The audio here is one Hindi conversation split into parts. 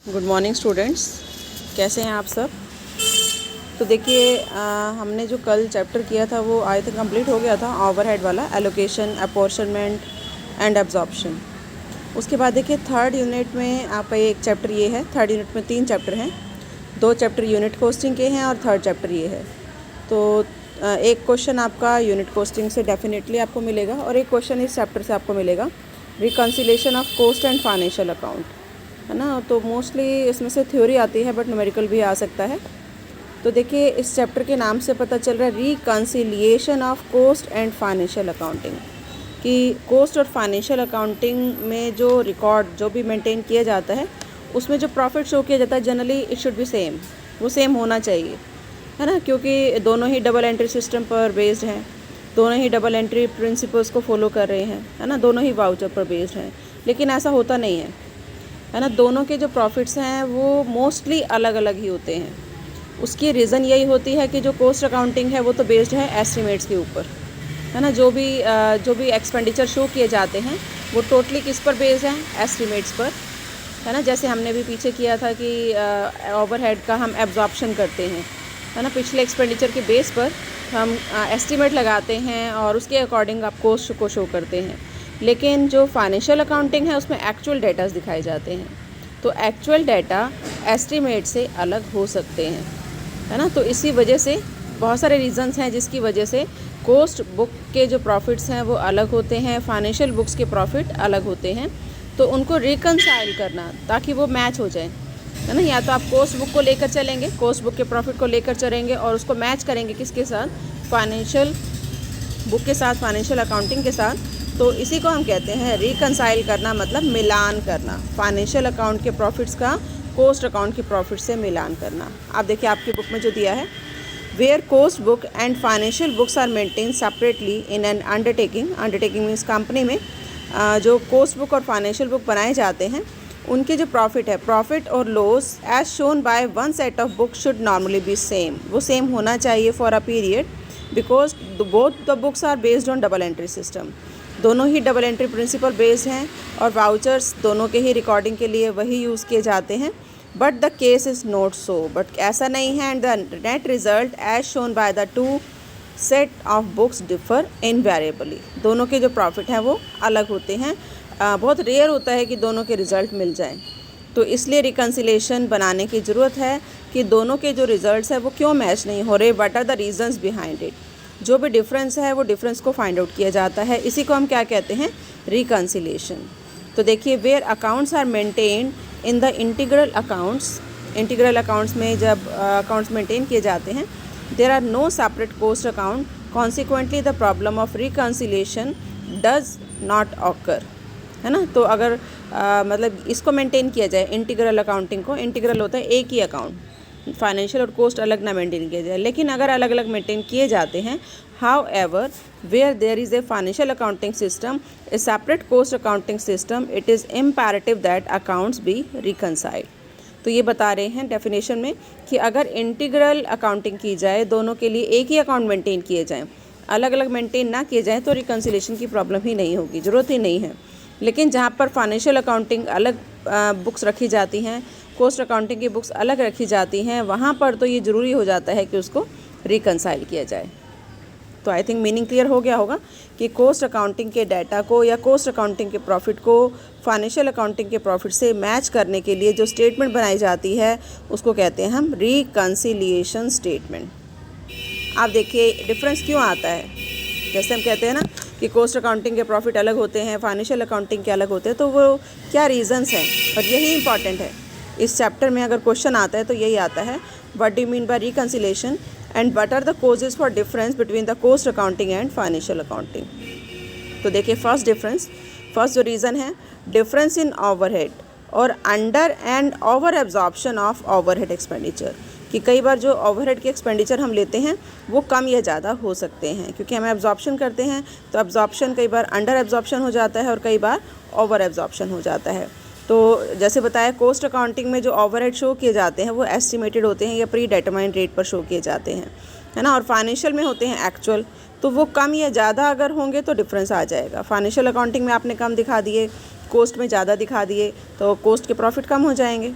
गुड मॉर्निंग स्टूडेंट्स, कैसे हैं आप सब। तो देखिए हमने जो कल चैप्टर किया था वो आए थे कंप्लीट हो गया था, ओवरहेड वाला, एलोकेशन, अपॉर्शनमेंट एंड एब्जॉर्प्शन। उसके बाद देखिए थर्ड यूनिट में आपका एक चैप्टर ये है। थर्ड यूनिट में 3 चैप्टर हैं, 2 चैप्टर यूनिट कोस्टिंग के हैं और थर्ड चैप्टर ये है। तो एक क्वेश्चन आपका यूनिट कोस्टिंग से डेफिनेटली आपको मिलेगा और एक क्वेश्चन इस चैप्टर से आपको मिलेगा, reconciliation of cost and financial account, है ना। तो मोस्टली इसमें से थ्योरी आती है बट न्यूमेरिकल भी आ सकता है। तो देखिए इस चैप्टर के नाम से पता चल रहा है reconciliation of cost and financial accounting, कि कोस्ट और फाइनेंशियल अकाउंटिंग में जो रिकॉर्ड जो भी मेंटेन किया जाता है उसमें जो प्रॉफिट शो किया जाता है generally it should be same, वो सेम होना चाहिए, है ना, क्योंकि दोनों ही डबल एंट्री सिस्टम पर बेस्ड हैं, दोनों ही डबल एंट्री प्रिंसिपल्स को फॉलो कर रहे हैं, है ना, दोनों ही वाउचर पर बेस्ड हैं। लेकिन ऐसा होता नहीं है ना। दोनों के जो प्रॉफिट्स हैं वो मोस्टली अलग अलग ही होते हैं। उसकी रीज़न यही होती है कि जो कोस्ट अकाउंटिंग है वो तो बेस्ड है एस्टिमेट्स के ऊपर, है ना। जो भी एक्सपेंडिचर शो किए जाते हैं वो टोटली किस पर बेस्ड हैं, एस्टिमेट्स पर, है ना। जैसे हमने भी पीछे किया था कि ओवरहेड का हम एब्जॉर्प्शन करते हैं, है ना, पिछले एक्सपेंडिचर के बेस पर हम एस्टिमेट लगाते हैं और उसके अकॉर्डिंग आप कोस्ट को शो करते हैं। लेकिन जो फाइनेंशियल अकाउंटिंग है उसमें एक्चुअल डेटा दिखाए जाते हैं, तो एक्चुअल डेटा एस्टिमेट से अलग हो सकते हैं, है ना। तो इसी वजह से बहुत सारे रीज़न्स हैं जिसकी वजह से कोस्ट बुक के जो प्रॉफिट्स हैं वो अलग होते हैं, फाइनेंशियल बुक्स के प्रॉफिट अलग होते हैं। तो उनको रिकन्साइल करना ताकि वो मैच हो जाए, है ना। या तो आप कोस्ट बुक को लेकर चलेंगे, कोस्ट बुक के प्रॉफिट को लेकर चलेंगे और उसको मैच करेंगे किसके साथ, फाइनेंशियल बुक के साथ, फाइनेंशियल अकाउंटिंग के साथ। तो इसी को हम कहते हैं रिकन्साइल करना, मतलब मिलान करना, फाइनेंशियल अकाउंट के प्रॉफिट्स का कोस्ट अकाउंट के प्रॉफिट से मिलान करना। आप देखिए आपकी बुक में जो दिया है, where cost book and financial books are maintain separately in an undertaking, undertaking means company में जो कोस्ट बुक और फाइनेंशियल बुक बनाए जाते हैं उनके जो प्रॉफिट है, प्रॉफिट और loss as shown by one set of book should normally be same, वो सेम होना चाहिए for a period, because both the books are based on double entry system. दोनों ही डबल एंट्री प्रिंसिपल बेस्ड हैं और वाउचर्स दोनों के ही रिकॉर्डिंग के लिए वही यूज़ किए जाते हैं। But the case is not so, but ऐसा नहीं है। And the net result as shown by the two set of books differ invariably, दोनों के जो प्रॉफिट हैं वो अलग होते हैं। बहुत रेयर होता है कि दोनों के रिज़ल्ट मिल जाएं। तो इसलिए रिकन्सिलेशन बनाने की ज़रूरत है कि दोनों के जो रिज़ल्ट्स हैं वो क्यों मैच नहीं हो रहे, what are the reasons behind it. जो भी डिफरेंस है वो डिफरेंस को फाइंड आउट किया जाता है, इसी को हम क्या कहते हैं, रिकन्सिलेशन। तो देखिए where accounts are maintained in the integral accounts, integral accounts में जब अकाउंट्स मेंटेन किए जाते हैं, there are no separate cost account, consequently the problem of reconciliation does not occur, है ना। तो अगर मतलब इसको मेंटेन किया जाए, इंटीग्रल अकाउंटिंग को, इंटीग्रल होता है एक ही अकाउंट, फाइनेंशियल और कोस्ट अलग ना मेंटेन किया जाए, लेकिन अगर अलग अलग मेंटेन किए जाते हैं, however where there is a financial accounting system, a separate cost accounting system, it is imperative that accounts be reconciled. तो ये बता रहे हैं डेफिनेशन में कि अगर इंटीग्रल अकाउंटिंग की जाए, दोनों के लिए एक ही अकाउंट मेंटेन किए जाएँ, अलग अलग मेंटेन ना किए जाएँ, तो रिकन्सिलेशन की प्रॉब्लम ही नहीं होगी, ज़रूरत ही नहीं है। लेकिन जहाँ पर फाइनेंशियल अकाउंटिंग अलग बुक्स रखी जाती हैं, कोस्ट अकाउंटिंग की बुक्स अलग रखी जाती हैं, वहाँ पर तो ये ज़रूरी हो जाता है कि उसको रिकन्साइल किया जाए। तो आई थिंक मीनिंग क्लियर हो गया होगा कि कोस्ट अकाउंटिंग के डाटा को या कोस्ट अकाउंटिंग के प्रॉफिट को फाइनेंशियल अकाउंटिंग के प्रॉफिट से मैच करने के लिए जो स्टेटमेंट बनाई जाती है उसको कहते हैं हम रिकन्सिलिएशन स्टेटमेंट। आप देखिए डिफरेंस क्यों आता है, जैसे हम कहते हैं ना कि कोस्ट अकाउंटिंग के प्रॉफिट अलग होते हैं, फाइनेंशियल अकाउंटिंग के अलग होते हैं, तो वो क्या रीजंस हैं, और यही इंपॉर्टेंट है। इस चैप्टर में अगर क्वेश्चन आता है तो यही आता है, what do you mean by reconciliation and what are the causes for difference between the cost accounting and financial accounting. तो देखिए फर्स्ट डिफरेंस, फर्स्ट जो रीज़न है, डिफरेंस इन ओवरहेड और under and over absorption of overhead expenditure, कि कई बार जो ओवरहेड के एक्सपेंडिचर हम लेते हैं वो कम या ज़्यादा हो सकते हैं, क्योंकि हम एब्जॉर्प्शन करते हैं, तो एब्जॉर्प्शन कई बार अंडर एब्जॉर्प्शन हो जाता है और कई बार ओवर एब्जॉर्प्शन हो जाता है। तो जैसे बताया कोस्ट अकाउंटिंग में जो ओवरहेड शो किए जाते हैं वो एस्टिमेटेड होते हैं या प्री डिटरमाइंड रेट पर शो किए जाते हैं, है ना, और फाइनेंशियल में होते हैं एक्चुअल, तो वो कम या ज़्यादा अगर होंगे तो डिफरेंस आ जाएगा। फाइनेंशियल अकाउंटिंग में आपने कम दिखा दिए, कोस्ट में ज़्यादा दिखा दिए, तो कोस्ट के प्रॉफिट कम हो जाएंगे,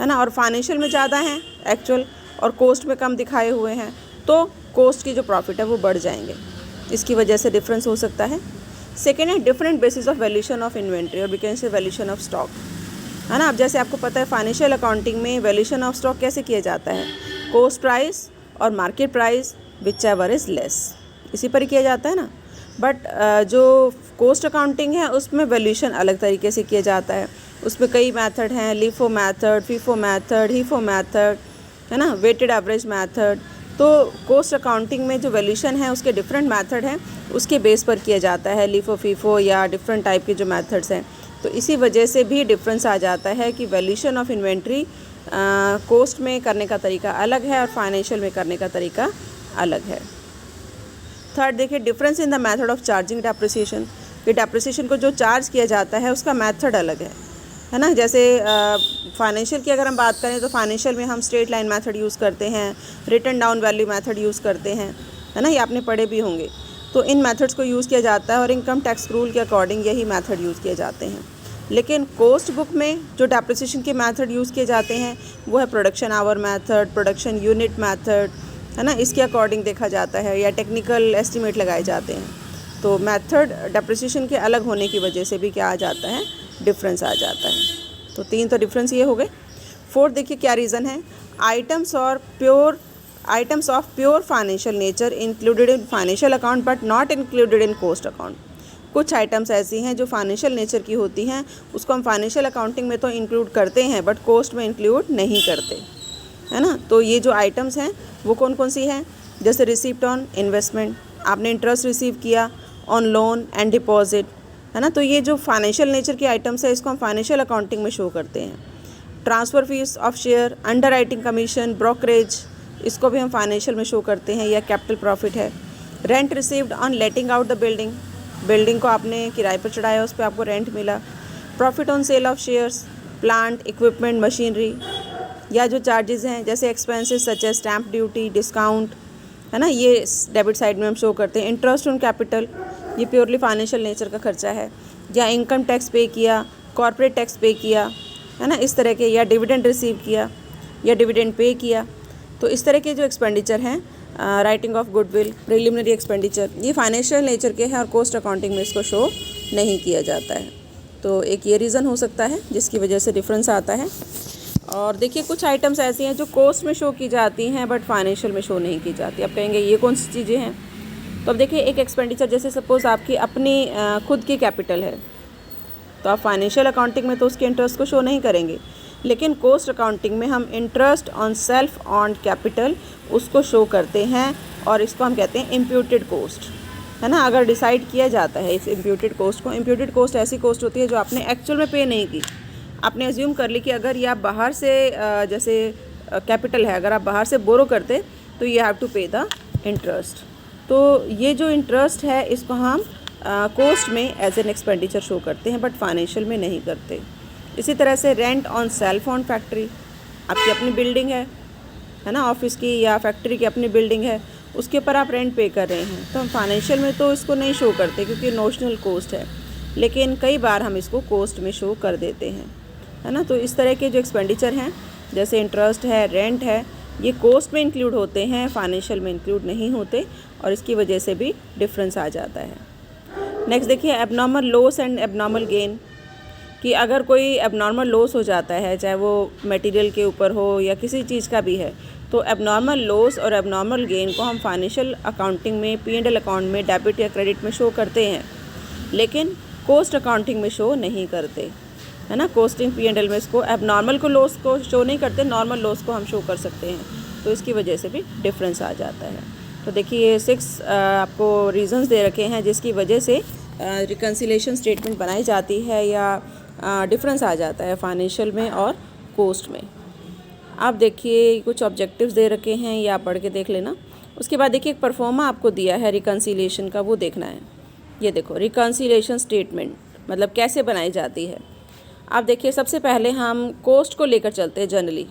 है ना, और फाइनेंशियल में ज़्यादा हैं एक्चुअल और कोस्ट में कम दिखाए हुए हैं, तो कोस्ट की जो प्रॉफिट है वो बढ़ जाएंगे, इसकी वजह से डिफरेंस हो सकता है। सेकेंड है different basis of valuation of inventory और we can say valuation of stock, है ना। अब जैसे आपको पता है फाइनेंशियल अकाउंटिंग में वैल्यूएशन ऑफ स्टॉक कैसे किया जाता है, कॉस्ट प्राइस और market price whichever is less, इसी पर ही किया जाता है ना। बट जो कॉस्ट अकाउंटिंग है उसमें वैल्यूएशन अलग तरीके से किया जाता है, उसमें कई मेथड हैं, LIFO method, FIFO method, HIFO method, है ना, वेटेड एवरेज मेथड। तो कॉस्ट अकाउंटिंग में जो वैल्यूएशन है उसके डिफरेंट मेथड हैं, उसके बेस पर किया जाता है, लीफो फीफो या डिफरेंट टाइप के जो मेथड्स हैं। तो इसी वजह से भी डिफरेंस आ जाता है कि वैल्यूएशन ऑफ इन्वेंट्री कॉस्ट में करने का तरीका अलग है और फाइनेंशियल में करने का तरीका अलग है। थर्ड देखिए difference in the method of charging depreciation, कि डेप्रिसिएशन को जो चार्ज किया जाता है उसका मेथड अलग है ना। जैसे फाइनेंशियल की अगर हम बात करें तो फाइनेंशियल में हम स्ट्रेट लाइन मेथड यूज़ करते हैं, written down value method use करते हैं, है ना, ये आपने पढ़े भी होंगे। तो इन मेथड्स को यूज़ किया जाता है और इनकम टैक्स रूल के अकॉर्डिंग यही मेथड यूज़ किए जाते हैं। लेकिन कॉस्ट बुक में जो डेप्रिसिएशन के मेथड यूज़ किए जाते हैं वो है production hour method, production unit method, है ना, इसके अकॉर्डिंग देखा जाता है, या टेक्निकल एस्टिमेट लगाए जाते हैं। तो मेथड डेप्रिसिएशन के अलग होने की वजह से भी क्या आ जाता है, डिफरेंस आ जाता है। तो 3 तो डिफरेंस ये हो गए। फोर्थ देखिए क्या रीज़न है, items of pure financial nature included in financial account but not included in cost account. कुछ आइटम्स ऐसी हैं जो फाइनेंशियल नेचर की होती हैं, उसको हम फाइनेंशियल अकाउंटिंग में तो इंक्लूड करते हैं बट कॉस्ट में इंक्लूड नहीं करते, है ना। तो ये जो आइटम्स हैं वो कौन कौन सी हैं, जैसे रिसीप्ट ऑन इन्वेस्टमेंट, आपने इंटरेस्ट रिसीव किया ऑन लोन एंड डिपॉजिट, है ना। तो ये जो फाइनेंशियल नेचर की आइटम्स है इसको हम फाइनेंशियल अकाउंटिंग में शो करते हैं। Transfer fees of share, under writing commission, brokerage, इसको भी हम फाइनेंशियल में शो करते हैं, या कैपिटल प्रॉफिट है। Rent received on letting out the building, building को आपने किराए पर चढ़ाया, उस पर आपको रेंट मिला। Profit on sale of shares, plant, equipment, machinery, या जो चार्जेस हैं जैसे expenses such as stamp duty, discount, है ना, ये डेबिट साइड में हम शो करते हैं। इंटरेस्ट ऑन कैपिटल, ये प्योरली फाइनेंशियल नेचर का खर्चा है, या इनकम टैक्स पे किया, कॉर्पोरेट टैक्स पे किया, है ना, इस तरह के, या डिविडेंड रिसीव किया या डिविडेंड पे किया। तो इस तरह के जो एक्सपेंडिचर हैं, writing of goodwill, preliminary expenditure, ये फाइनेंशियल नेचर के हैं और कॉस्ट अकाउंटिंग में इसको शो नहीं किया जाता है। तो एक ये रीज़न हो सकता है जिसकी वजह से डिफरेंस आता है। और देखिए कुछ आइटम्स ऐसी हैं जो कॉस्ट में शो की जाती हैं बट फाइनेंशियल में शो नहीं की जाती। अब कहेंगे ये कौन सी चीज़ें हैं, तो अब देखिए एक एक्सपेंडिचर जैसे सपोज़ आपकी अपनी खुद की कैपिटल है, तो आप फाइनेंशियल अकाउंटिंग में तो उसके इंटरेस्ट को शो नहीं करेंगे, लेकिन कॉस्ट अकाउंटिंग में हम interest on self on capital उसको शो करते हैं और इसको हम कहते हैं इम्प्यूटेड कॉस्ट, है ना। अगर डिसाइड किया जाता है इस इम्प्यूटेड कॉस्ट को, इम्प्यूटेड कॉस्ट ऐसी कॉस्ट होती है जो आपने एक्चुअल में पे नहीं की, आपने एज्यूम कर ली कि अगर ये आप बाहर से जैसे कैपिटल है, अगर आप बाहर से बोरो करते तो यू हैव टू पे द इंटरेस्ट। तो ये जो इंटरेस्ट है इसको हम कॉस्ट में एज एन एक्सपेंडिचर शो करते हैं बट फाइनेंशियल में नहीं करते। इसी तरह से rent on self on factory, आपकी अपनी बिल्डिंग है ना, ऑफिस की या फैक्ट्री की अपनी बिल्डिंग है, उसके ऊपर आप रेंट पे कर रहे हैं, तो हम फाइनेंशियल में तो इसको नहीं शो करते क्योंकि नोशनल कॉस्ट है, लेकिन कई बार हम इसको कॉस्ट में शो कर देते हैं, है ना। तो इस तरह के जो एक्सपेंडिचर हैं जैसे इंटरेस्ट है, रेंट है, ये कॉस्ट में इंक्लूड होते हैं, फाइनेंशियल में इंक्लूड नहीं होते और इसकी वजह से भी डिफरेंस आ जाता है। नेक्स्ट देखिए abnormal loss and abnormal gain, कि अगर कोई एबनॉर्मल लॉस हो जाता है, चाहे वो मटेरियल के ऊपर हो या किसी चीज़ का भी है, तो एबनॉर्मल लॉस और एबनॉर्मल गेन को हम फाइनेंशियल अकाउंटिंग में P&L अकाउंट में डेबिट या क्रेडिट में शो करते हैं, लेकिन कॉस्ट अकाउंटिंग में शो नहीं करते, है ना। कॉस्टिंग P&L में इसको एबनॉर्मल को लॉस को शो नहीं करते, नॉर्मल लॉस को हम शो कर सकते हैं, तो इसकी वजह से भी डिफरेंस आ जाता है। तो देखिए ये 6 आपको रीज़न्स दे रखे हैं जिसकी वजह से रिकन्सिलेशन स्टेटमेंट बनाई जाती है या डिफरेंस आ जाता है फाइनेंशियल में और कॉस्ट में। आप देखिए कुछ ऑब्जेक्टिव्स दे रखे हैं, ये आप पढ़ के देख लेना। उसके बाद देखिए एक परफॉर्मा आपको दिया है रिकन्सिलेशन का, वो देखना है। ये देखो रिकन्सिलेशन स्टेटमेंट मतलब कैसे बनाई जाती है। आप देखिए सबसे पहले हम कॉस्ट को लेकर चलते हैं जनरली,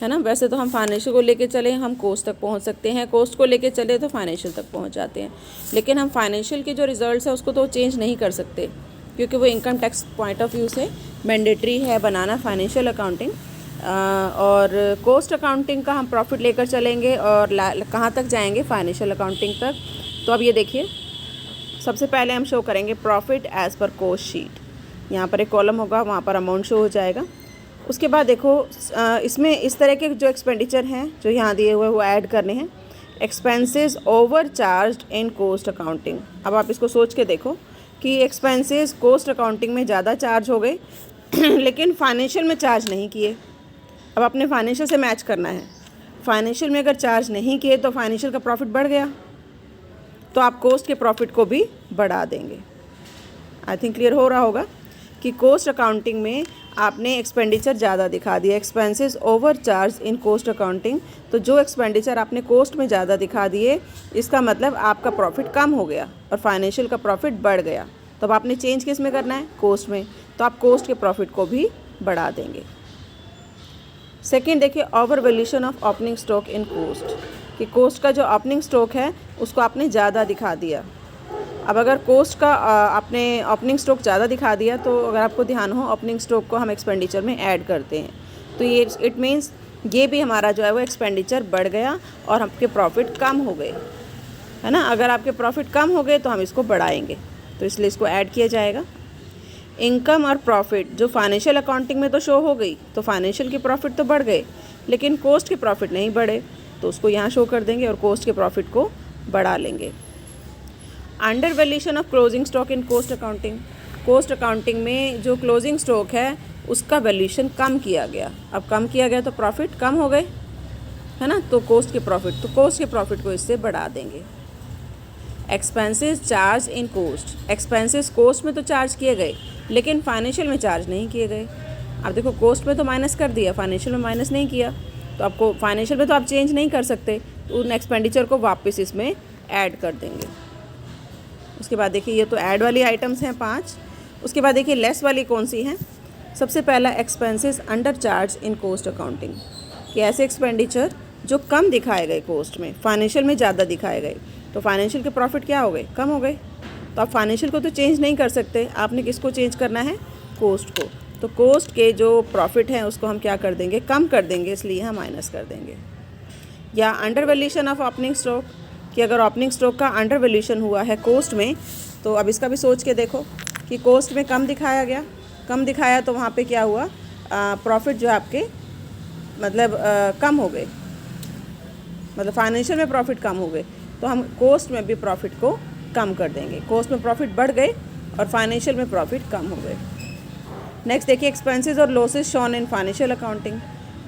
है ना। वैसे तो हम फाइनेंशियल को लेकर चले हम कॉस्ट तक पहुंच सकते हैं, कॉस्ट को लेकर चले तो फाइनेंशियल तक पहुंच जाते हैं, लेकिन हम फाइनेंशियल के जो रिजल्ट्स है उसको तो चेंज नहीं कर सकते क्योंकि वो income tax point of view से मैंडेटरी है बनाना फाइनेंशियल अकाउंटिंग। और कॉस्ट अकाउंटिंग का हम प्रॉफिट लेकर चलेंगे और कहाँ तक जाएंगे, फाइनेंशियल अकाउंटिंग तक। तो अब ये देखिए, सबसे पहले हम शो करेंगे प्रॉफिट एज़ पर कॉस्ट शीट। यहाँ पर एक कॉलम होगा, वहाँ पर अमाउंट शो हो जाएगा। उसके बाद देखो इसमें इस तरह के जो एक्सपेंडिचर हैं जो यहाँ दिए हुए वो ऐड करने हैं। Expenses over charge in cost accounting. अब आप इसको सोच के देखो कि एक्सपेंसेस कॉस्ट अकाउंटिंग में ज़्यादा चार्ज हो गए लेकिन फाइनेंशियल में चार्ज नहीं किए। अब अपने फाइनेंशियल से मैच करना है। फाइनेंशियल में अगर चार्ज नहीं किए तो फाइनेंशियल का प्रॉफिट बढ़ गया, तो आप कॉस्ट के प्रॉफिट को भी बढ़ा देंगे। आई थिंक क्लियर हो रहा होगा कि कॉस्ट अकाउंटिंग में आपने एक्सपेंडिचर ज़्यादा दिखा दिया, expenses over charge in cost accounting. तो जो एक्सपेंडिचर आपने कॉस्ट में ज़्यादा दिखा दिए, इसका मतलब आपका प्रॉफिट कम हो गया और फाइनेंशियल का प्रॉफिट बढ़ गया। तो अब आपने चेंज किस में करना है, कॉस्ट में। तो आप कॉस्ट के प्रॉफिट को भी बढ़ा देंगे। सेकेंड देखिए, over valuation of opening stock in cost, कि कॉस्ट का जो ओपनिंग स्टॉक है उसको आपने ज़्यादा दिखा दिया। अब अगर कॉस्ट का आपने ओपनिंग स्टॉक ज़्यादा दिखा दिया, तो अगर आपको ध्यान हो ओपनिंग स्टॉक को हम एक्सपेंडिचर में ऐड करते हैं, तो ये इट मीन्स ये भी हमारा जो है वो एक्सपेंडिचर बढ़ गया और आपके प्रॉफिट कम हो गए, है ना। अगर आपके प्रॉफिट कम हो गए तो हम इसको बढ़ाएंगे, तो इसलिए इसको ऐड किया जाएगा। इनकम और प्रॉफिट जो फाइनेंशियल अकाउंटिंग में तो शो हो गई, तो फाइनेंशियल के प्रॉफिट तो बढ़ गए लेकिन कॉस्ट के प्रॉफिट नहीं बढ़े, तो उसको यहाँ शो कर देंगे और कॉस्ट के प्रॉफिट को बढ़ा लेंगे। Under valuation of closing stock in cost accounting, cost accounting में जो क्लोजिंग स्टॉक है उसका वैल्यूएशन कम किया गया। अब कम किया गया तो प्रॉफिट कम हो गए, है ना, तो कॉस्ट के प्रॉफिट को इससे बढ़ा देंगे। Expenses charge in cost, expenses cost में तो चार्ज किए गए लेकिन फाइनेंशियल में चार्ज नहीं किए गए। अब देखो कॉस्ट में तो माइनस कर दिया, फाइनेंशियल में माइनस नहीं किया, तो आपको फाइनेंशियल में तो आप चेंज नहीं कर सकते, तो उन एक्सपेंडिचर को वापस इसमें ऐड कर देंगे। उसके बाद देखिए, ये तो ऐड वाली आइटम्स हैं 5। उसके बाद देखिए लेस वाली कौन सी हैं। सबसे पहला expenses under charge in cost accounting, कि ऐसे एक्सपेंडिचर जो कम दिखाए गए कॉस्ट में, फाइनेंशियल में ज़्यादा दिखाए गए, तो फाइनेंशियल के प्रॉफिट क्या हो गए, कम हो गए। तो आप फाइनेंशियल को तो चेंज नहीं कर सकते, आपने किसको चेंज करना है, कॉस्ट को। तो कॉस्ट के जो प्रॉफिट हैं उसको हम क्या कर देंगे, कम कर देंगे, इसलिए हम माइनस कर देंगे। या under valuation of opening stock, कि अगर ओपनिंग स्टॉक का अंडर वैल्यूएशन हुआ है कॉस्ट में, तो अब इसका भी सोच के देखो कि कॉस्ट में कम दिखाया गया, कम दिखाया तो वहाँ पे क्या हुआ, प्रॉफिट जो आपके मतलब कम हो गए, मतलब फाइनेंशियल में प्रॉफिट कम हो गए, तो हम कॉस्ट में भी प्रॉफिट को कम कर देंगे। कॉस्ट में प्रॉफिट बढ़ गए और फाइनेंशियल में प्रॉफिट कम हो गए। नेक्स्ट देखिए, एक्सपेंसेस और losses shown in financial accounting,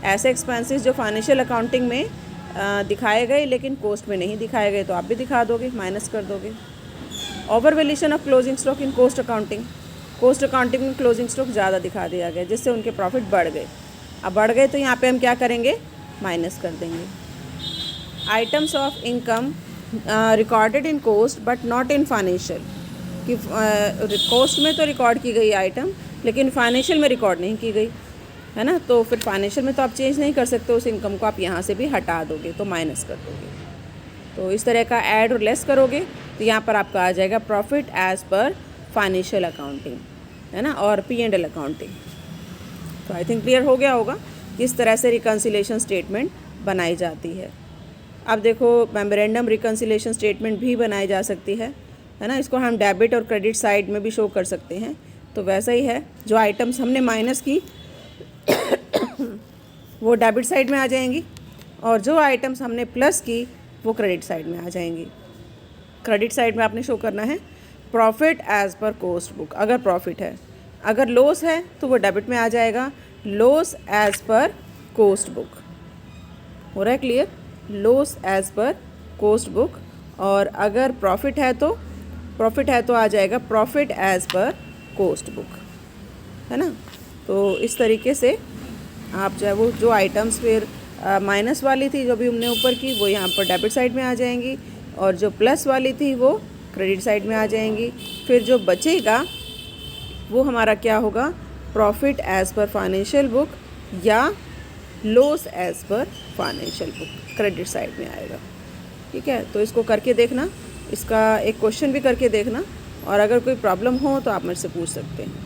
ऐसे एक्सपेंसेस जो फाइनेंशियल अकाउंटिंग में दिखाए गए लेकिन कॉस्ट में नहीं दिखाए गए, तो आप भी दिखा दोगे, माइनस कर दोगे। Over valuation of closing stock in cost accounting, cost accounting में क्लोजिंग स्टॉक ज़्यादा दिखा दिया गया जिससे उनके प्रॉफिट बढ़ गए। अब बढ़ गए तो यहाँ पे हम क्या करेंगे, माइनस कर देंगे। Items of income recorded in cost but not in financial, कि कॉस्ट में तो रिकॉर्ड की गई आइटम लेकिन फाइनेंशियल में रिकॉर्ड नहीं की गई, है ना। तो फिर फाइनेंशियल में तो आप चेंज नहीं कर सकते, उस इनकम को आप यहाँ से भी हटा दोगे, तो माइनस कर दोगे। तो इस तरह का ऐड और लेस करोगे तो यहाँ पर आपका आ जाएगा profit as per financial accounting, है ना, और P&L अकाउंटिंग। तो आई थिंक क्लियर हो गया होगा किस तरह से रिकन्सिलेशन स्टेटमेंट बनाई जाती है। अब देखो मेमोरेंडम रिकन्सिलेशन स्टेटमेंट भी बनाई जा सकती है ना। इसको हम डेबिट और क्रेडिट साइड में भी शो कर सकते हैं। तो वैसा ही है, जो आइटम्स हमने माइनस की वो डेबिट साइड में आ जाएंगी और जो आइटम्स हमने प्लस की वो क्रेडिट साइड में आ जाएंगी। क्रेडिट साइड में आपने शो करना है प्रॉफिट एज़ पर कॉस्ट बुक, अगर प्रॉफिट है। अगर लॉस है तो वो डेबिट में आ जाएगा, लॉस एज़ पर कॉस्ट बुक। हो रहा है क्लियर, लॉस एज़ पर कॉस्ट बुक। और अगर प्रॉफिट है तो आ जाएगा प्रॉफिट एज़ पर कॉस्ट बुक, है ना। तो इस तरीके से आप जो है वो जो आइटम्स फिर माइनस वाली थी जो भी हमने ऊपर की, वो यहाँ पर डेबिट साइड में आ जाएंगी और जो प्लस वाली थी वो क्रेडिट साइड में आ जाएंगी। फिर जो बचेगा वो हमारा क्या होगा, profit as per financial book या loss as per financial book, credit side में आएगा। ठीक है, तो इसको करके देखना, इसका एक क्वेश्चन भी करके देखना, और अगर कोई प्रॉब्लम हो तो आप मुझसे पूछ सकते हैं।